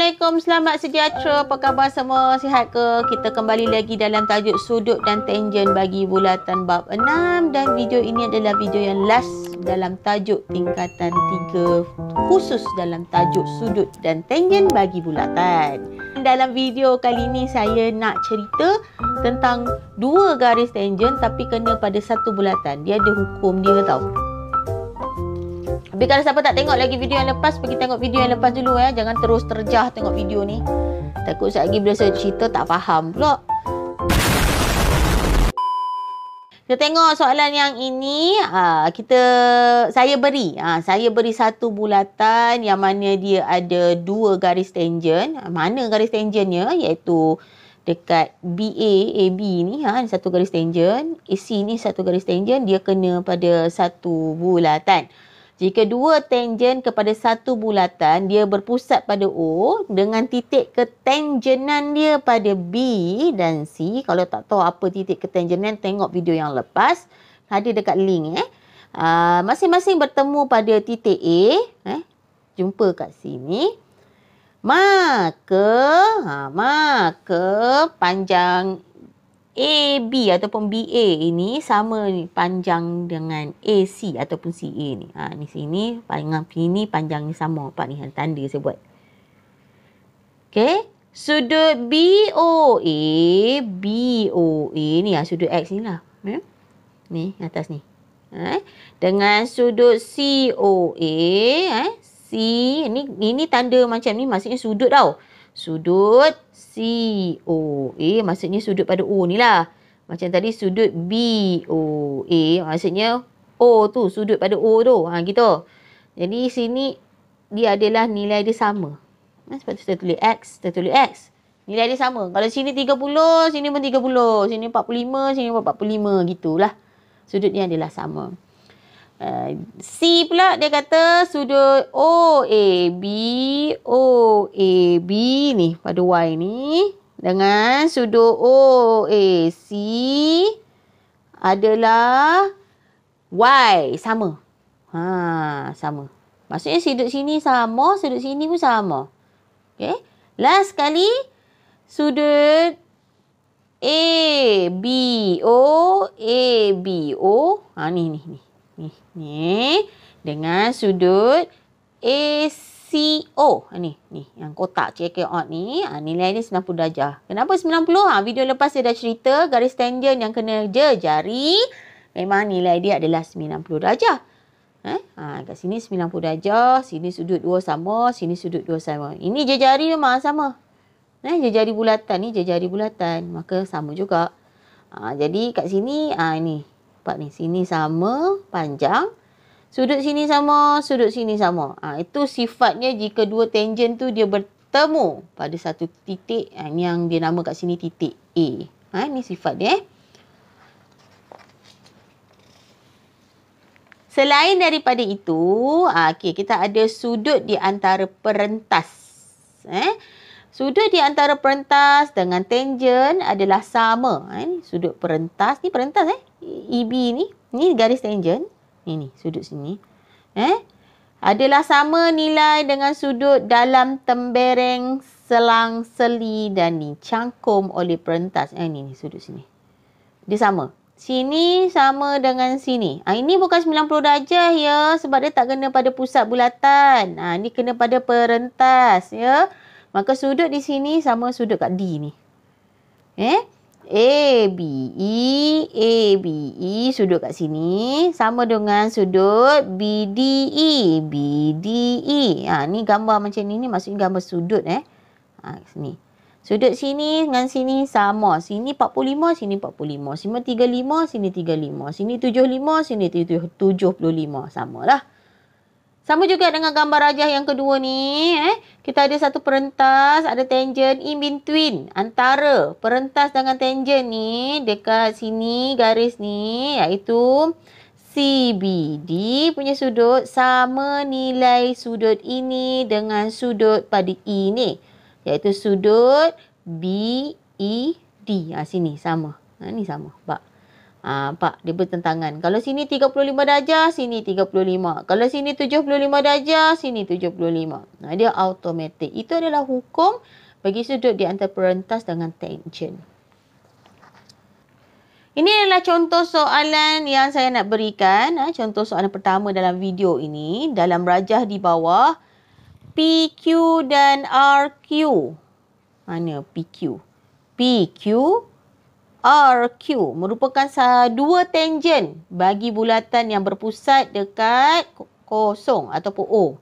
Assalamualaikum, selamat sejahtera. Apa khabar semua? Sihat ke? Kita kembali lagi dalam tajuk sudut dan tangent bagi bulatan bab 6. Dan video ini adalah video yang last dalam tajuk tingkatan 3 khusus dalam tajuk sudut dan tangent bagi bulatan. Dalam video kali ini saya nak cerita tentang dua garis tangent tapi kena pada satu bulatan. Dia ada hukum dia tau. Tapi kalau siapa tak tengok lagi video yang lepas, pergi tengok video yang lepas dulu ya. Jangan terus terjah tengok video ni. Takut sekejap lagi bila saya cerita tak faham pula. Kita tengok soalan yang ini. Saya beri satu bulatan yang mana dia ada dua garis tangent. Mana garis tangentnya? Iaitu dekat BA, AB ni satu garis tangent. AC ni satu garis tangent. Dia kena pada satu bulatan. Jika dua tangent kepada satu bulatan, dia berpusat pada O dengan titik ketangenan dia pada B dan C. Kalau tak tahu apa titik ketangenan, tengok video yang lepas. Ada dekat link. Masing-masing bertemu pada titik A. Jumpa kat sini. Maka panjang AB ataupun BA ini sama panjang dengan AC ataupun CA ni. Ni sini panjang ini panjangnya sama. Nampak ni tanda saya buat. Okey, sudut BOA ni sudut X ni lah. Ni atas ni. Dengan sudut COA, C ini tanda macam ni maksudnya sudut tau. Sudut COA maksudnya sudut pada O ni lah. Macam tadi sudut BOA maksudnya O tu, sudut pada O tu. Gitu. Jadi sini dia adalah nilai dia sama. Sebab tu kita tulis X, Nilai dia sama. Kalau sini 30, sini pun 30. Sini 45, sini pun 45. Gitulah. Sudut dia adalah sama. C pula dia kata sudut OAB ni pada Y ni dengan sudut OAC adalah Y sama. Sama. Maksudnya sudut sini sama, sudut sini pun sama. Okey. Last sekali sudut ABO ni dengan sudut ACO. Ni yang kotak check out ni. Nilai ni 90 darjah. Kenapa 90? Video lepas saya dah cerita garis tangent yang kena jari memang nilai dia adalah 90 darjah. Kat sini 90 darjah, sini sudut dua sama, sini sudut dua sama. Ini jari memang sama. Jari bulatan ni jari bulatan, maka sama juga. Jadi kat sini ni nampak ni, sini sama panjang, sudut sini sama, sudut sini sama. Itu sifatnya jika dua tangent tu dia bertemu pada satu titik. Yang dia nama kat sini titik A. Ni sifat dia. Selain daripada itu, kita ada sudut di antara perentas. Sudut di antara perentas dengan tangent adalah sama. Ni sudut perentas. Ni perentas EB ni. Ni garis tangent. Ni sudut sini. Adalah sama nilai dengan sudut dalam tembereng, selang-seli dan dicangkum oleh perentas. Ni sudut sini. Dia sama. Sini sama dengan sini. Ini bukan 90 darjah ya. Sebab dia tak kena pada pusat bulatan. Ni kena pada perentas ya. Maka sudut di sini sama sudut kat D ni. ABE sudut kat sini sama dengan sudut BDE. Ni gambar macam ni maksudnya gambar sudut sini. Sudut sini dengan sini sama. Sini 45, sini 45. Sini 35, sini 35. Sini 75, sini 75. Samalah. Sama juga dengan gambar rajah yang kedua ni. Kita ada satu perentas, ada tangent in between. Antara perentas dengan tangent ni, dekat sini garis ni, iaitu CBD punya sudut sama nilai sudut ini dengan sudut pada E ni. Iaitu sudut BED. Sini sama. Ni sama. Nampak? Dia bertentangan. Kalau sini 35 darjah, sini 35. Kalau sini 75 darjah, sini 75. Dia automatik. Itu adalah hukum bagi sudut di antara perentas dengan tangent. Ini adalah contoh soalan yang saya nak berikan. Contoh soalan pertama dalam video ini. Dalam rajah di bawah, PQ dan RQ. Mana PQ? PQ, RQ merupakan dua tangent bagi bulatan yang berpusat dekat kosong ataupun O.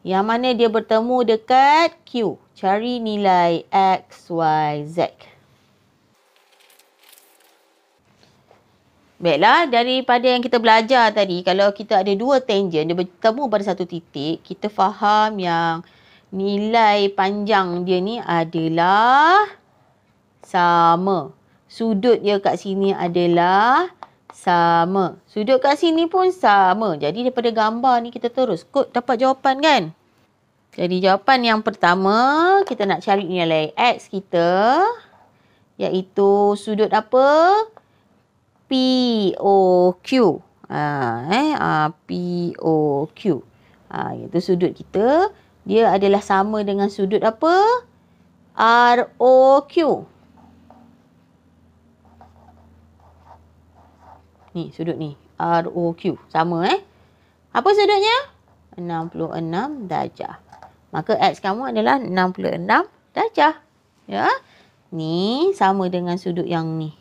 Yang mana dia bertemu dekat Q. Cari nilai X, Y, Z. Baiklah, daripada yang kita belajar tadi, kalau kita ada dua tangent, dia bertemu pada satu titik, kita faham yang nilai panjang dia ni adalah sama. Sudut dia kat sini adalah sama. Sudut kat sini pun sama. Jadi daripada gambar ni kita terus kot dapat jawapan kan? Jadi jawapan yang pertama, kita nak cari nilai X kita, iaitu sudut apa? POQ. POQ. Itu sudut kita. Dia adalah sama dengan sudut apa? ROQ. Ni sudut ni. ROQ. Sama Apa sudutnya? 66 darjah. Maka X kamu adalah 66 darjah. Ya. Ni sama dengan sudut yang ni.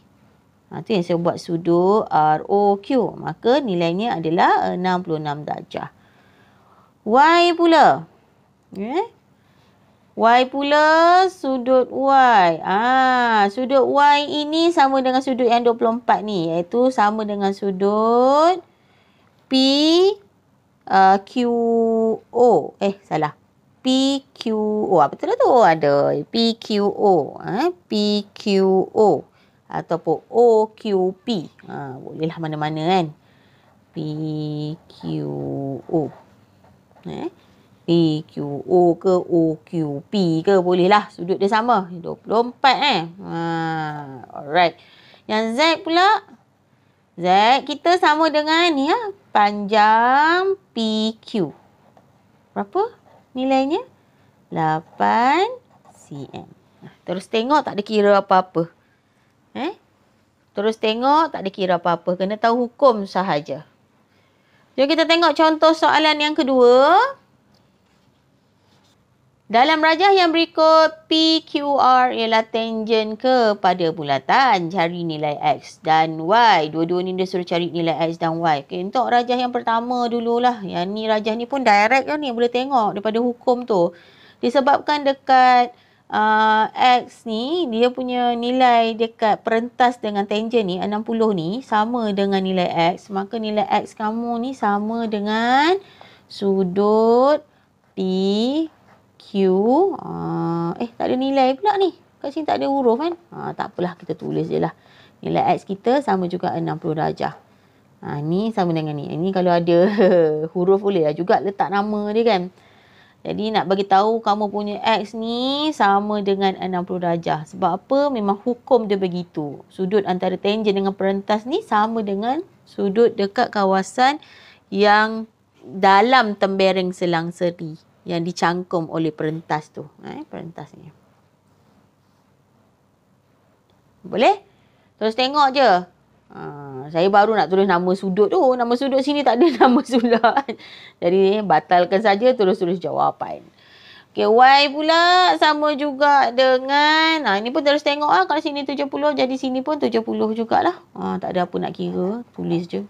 Itu yang saya buat sudut ROQ. Maka nilainya adalah 66 darjah. Y pula. Y pula sudut Y. Sudut Y ini sama dengan sudut yang 24 ni. Iaitu sama dengan sudut PQO. Salah. PQO. Betul lah tu. Ada. PQO. PQO. Ataupun OQP. Bolehlah mana-mana kan. PQO. PQO ke OQP ke bolehlah. Sudut dia sama. 24 Alright. Yang Z pula. Z kita sama dengan ni panjang PQ. Berapa nilainya? 8 cm. Terus tengok tak ada kira apa-apa. Terus tengok tak ada kira apa-apa. Kena tahu hukum sahaja. Jom kita tengok contoh soalan yang kedua. Dalam rajah yang berikut, PQR ialah tangent kepada bulatan. Cari nilai X dan Y. Dua-dua ni dia suruh cari nilai X dan Y. Okay, untuk rajah yang pertama dululah. Yang ni rajah ni pun direct kan ni. Boleh tengok daripada hukum tu. Disebabkan dekat X ni, dia punya nilai dekat perentas dengan tangent ni, 60 ni, sama dengan nilai X. Maka nilai X kamu ni sama dengan sudut PQ. Tak ada nilai pula ni. Kat sini tak ada huruf kan. Tak apalah, kita tulis je lah. Nilai X kita sama juga 60 darjah. Ni sama dengan ni. Ini kalau ada huruf boleh lah juga letak nama dia kan. Jadi nak bagi tahu kamu punya X ni sama dengan 60 darjah. Sebab apa? Memang hukum dia begitu. Sudut antara tangent dengan perentas ni sama dengan sudut dekat kawasan yang dalam tembereng selang seri yang dicangkum oleh perentas tu. Perentas ni. Boleh? Terus tengok je. Saya baru nak tulis nama sudut tu. Nama sudut sini tak ada nama sulat. Jadi batalkan saja, terus tulis jawapan. Okay, Y pula sama juga dengan, ini pun terus tengok kalau sini 70, jadi sini pun 70 jugalah. Tak ada apa nak kira, tulis je.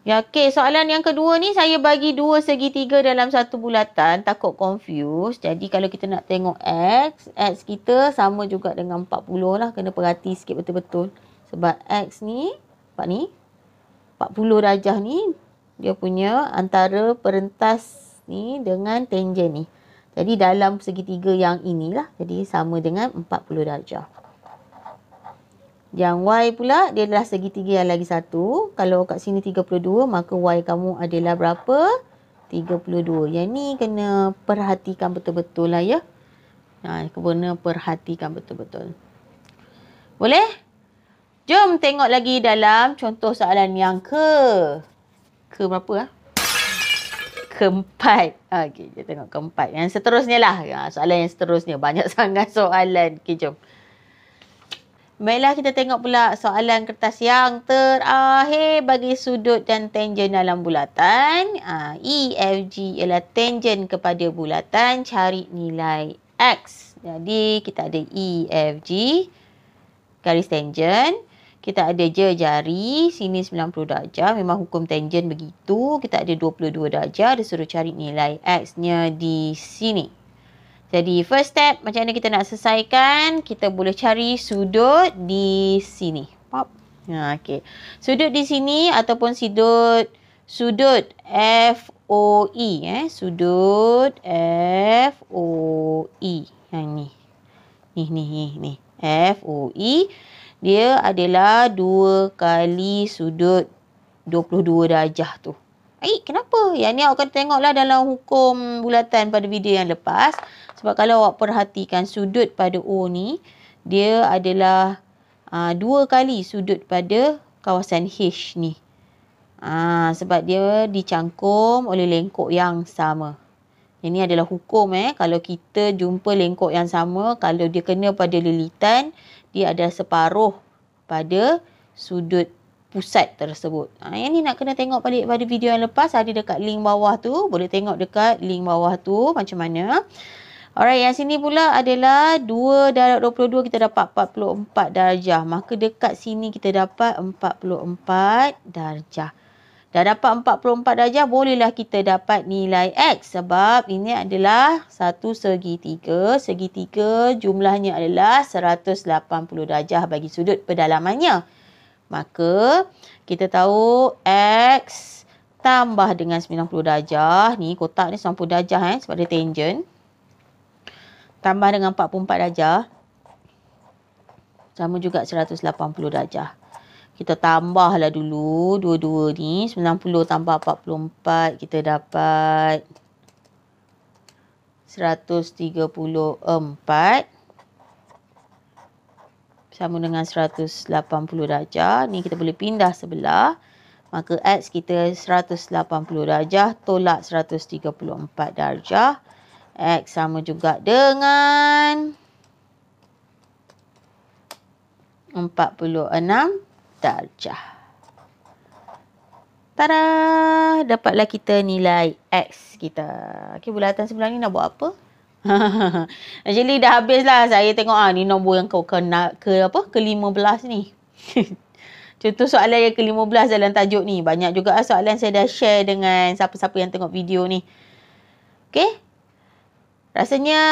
Ya, okay, soalan yang kedua ni saya bagi dua segitiga dalam satu bulatan, takut confuse. Jadi kalau kita nak tengok X kita sama juga dengan 40 lah. Kena perhati sikit betul-betul. Sebab X ni, nampak ni, 40 darjah ni, dia punya antara perentas ni dengan tangent ni. Jadi dalam segitiga yang inilah, jadi sama dengan 40 darjah. Yang Y pula, dia adalah segitiga yang lagi satu. Kalau kat sini 32, maka Y kamu adalah berapa? 32. Yang ni kena perhatikan betul-betul lah ya. Kena perhatikan betul-betul. Boleh? Jom tengok lagi dalam contoh soalan yang ke berapa? Keempat. Okey, kita tengok keempat. Yang seterusnya lah. Soalan yang seterusnya. Banyak sangat soalan. Okey, jom. Baiklah, kita tengok pula soalan kertas yang terakhir bagi sudut dan tangen dalam bulatan. EFG ialah tangen kepada bulatan. Cari nilai X. Jadi, kita ada EFG. Garis tangen. Kita ada jari, sini 90 darjah. Memang hukum tangen begitu. Kita ada 22 darjah. Dia suruh cari nilai X-nya di sini. Jadi, first step, macam mana kita nak selesaikan? Kita boleh cari sudut di sini. Pop. Okay. Sudut di sini ataupun sudut FOE. Sudut FOE. Yang ni. Ni. FOE. Dia adalah 2 kali sudut 22 darjah tu. Kenapa? Yang ni awak akan tengoklah dalam hukum bulatan pada video yang lepas. Sebab kalau awak perhatikan sudut pada O ni, dia adalah 2 kali sudut pada kawasan H ni. Sebab dia dicangkum oleh lengkok yang sama. Ini adalah hukum. Kalau kita jumpa lengkok yang sama, kalau dia kena pada lilitan, dia ada separuh pada sudut pusat tersebut. Yang ni nak kena tengok balik pada video yang lepas. Ada dekat link bawah tu. Boleh tengok dekat link bawah tu macam mana. Alright, yang sini pula adalah 2 darab 22 kita dapat 44 darjah. Maka dekat sini kita dapat 44 darjah. Dah dapat 44 darjah, bolehlah kita dapat nilai X. Sebab ini adalah satu segitiga. Segitiga jumlahnya adalah 180 darjah bagi sudut pedalamannya. Maka kita tahu X tambah dengan 90 darjah. Ni kotak ni 90 darjah sebab dia tangen. Tambah dengan 44 darjah. Sama juga 180 darjah. Kita tambahlah dulu dua-dua ni. 90 tambah 44 kita dapat 134. Sama dengan 180 darjah. Ni kita boleh pindah sebelah. Maka X kita 180 darjah tolak 134 darjah. X sama juga dengan 46 darjah. Tada! Dapatlah kita nilai X kita. Okay, bulatan sebelah ni nak buat apa? Actually dah habis lah. Saya tengok ni nombor yang ke-15 ni. Contoh soalan yang ke-15 dalam tajuk ni. Banyak juga soalan saya dah share dengan siapa-siapa yang tengok video ni. Okay. Rasanya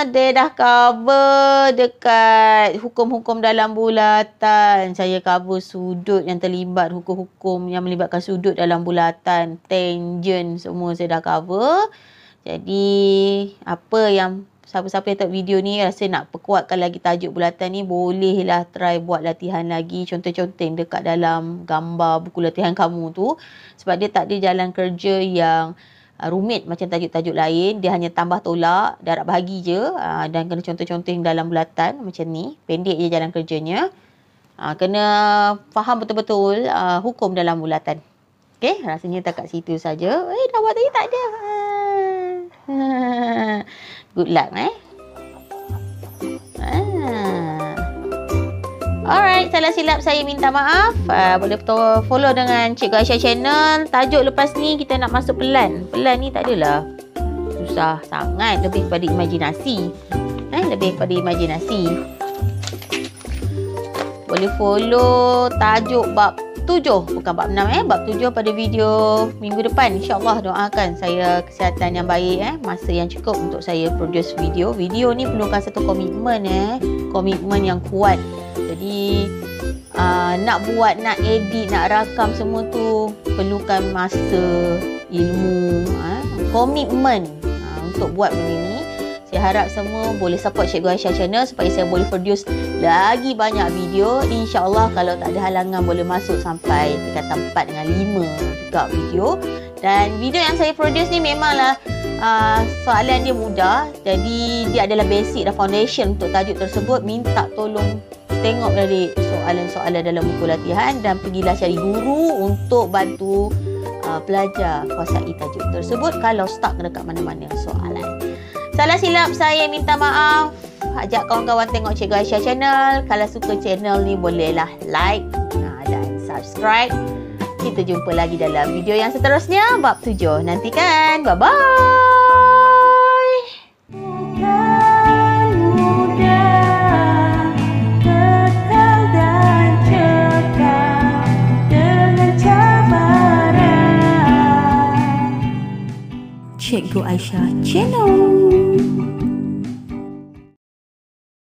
dia dah cover dekat hukum-hukum dalam bulatan. Saya cover sudut yang terlibat, hukum-hukum yang melibatkan sudut dalam bulatan, tangen semua saya dah cover. Jadi apa yang siapa-siapa yang tengok video ni rasa nak perkuatkan lagi tajuk bulatan ni, bolehlah try buat latihan lagi, contoh-conteng dekat dalam gambar buku latihan kamu tu. Sebab dia tak ada jalan kerja yang rumit macam tajuk-tajuk lain. Dia hanya tambah tolak, darab bahagi je, dan kena contoh-conteng dalam bulatan macam ni. Pendek je jalan kerjanya. Kena faham betul-betul hukum dalam bulatan. Okay, rasanya tak kat situ saja. Dah buat tadi tak ada. Good luck Alright, salah silap saya minta maaf. Boleh follow dengan Cikgu Aisyah channel. Tajuk lepas ni kita nak masuk pelan. Pelan ni tak adalah susah sangat. Lebih kepada imajinasi. Lebih kepada imajinasi. Boleh follow tajuk bab 7. Bukan bab 6 Bab 7 pada video minggu depan. InsyaAllah doakan saya kesihatan yang baik. Masa yang cukup untuk saya produce video. Video ni perlukan satu komitmen. Komitmen yang kuat. Jadi nak buat, nak edit, nak rakam semua tu perlukan masa, ilmu, komitmen untuk buat benda ni. Saya harap semua boleh support Cikgu Aisyah channel supaya saya boleh produce lagi banyak video. InsyaAllah kalau tak ada halangan boleh masuk sampai tingkatan 4 dengan 5 juga video. Dan video yang saya produce ni memanglah soalan dia mudah. Jadi dia adalah basic dan foundation untuk tajuk tersebut. Minta tolong tengok adik soalan-soalan dalam buku latihan dan pergilah cari guru untuk bantu belajar kuasai tajuk tersebut kalau stuck dekat mana-mana soalan. Salah silap saya minta maaf. Ajak kawan-kawan tengok Cikgu Aisyah channel. Kalau suka channel ni bolehlah like dan subscribe. Kita jumpa lagi dalam video yang seterusnya, bab 7. Nantikan. Bye-bye. Cikgu Aisyah channel.